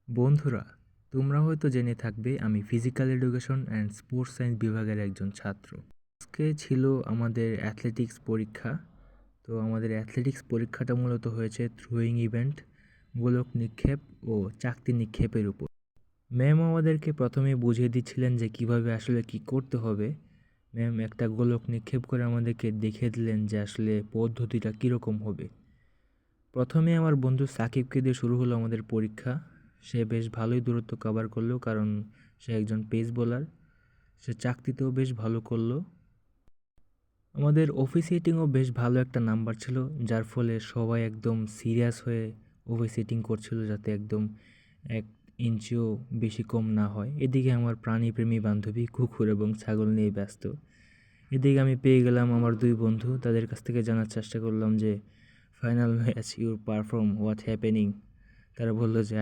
বন্ধুরা, তোমরা হয়তো জেনে থাকবে আমি physical education and sports science বিভাগের একজন ছাত্র। আজকে ছিল আমাদের অ্যাথলেটিক্স পরীক্ষা। তো আমাদের অ্যাথলেটিক্স পরীক্ষাটা মূলত হয়েছে থ্রোয়িং ইভেন্ট, গোলক নিক্ষেপ ও চাকতি নিক্ষেপের উপর। ম্যাম আমাদেরকে প্রথমে বুঝিয়ে দিচ্ছিলেন যে কিভাবে আসলে কি করতে হবে। ম্যাম একটা গোলক নিক্ষেপ করে আমাদেরকে দেখিয়ে দিলেন যে আসলে পদ্ধতিটা কীরকম হবে। প্রথমে আমার বন্ধু সাকিবকে দিয়ে শুরু হলো আমাদের পরীক্ষা। সে বেশ ভালোই দূরত্ব কভার করলো, কারণ সে একজন পেস বোলার। সে চাকতিতেও বেশ ভালো করলো। আমাদের অফিসিয়েটিংও বেশ ভালো একটা নাম্বার ছিল, যার ফলে সবাই একদম সিরিয়াস হয়ে অফিসিয়েটিং করছিল, যাতে একদম 1 ইঞ্চিও বেশি কম না হয়। এদিকে আমার প্রাণীপ্রেমী বান্ধবী কুকুর এবং ছাগল নিয়ে ব্যস্ত। এদিকে আমি পেয়ে গেলাম আমার 2 বন্ধু, তাদের কাছ থেকে জানার চেষ্টা করলাম যে final match your perform what happening. তারা বললো যে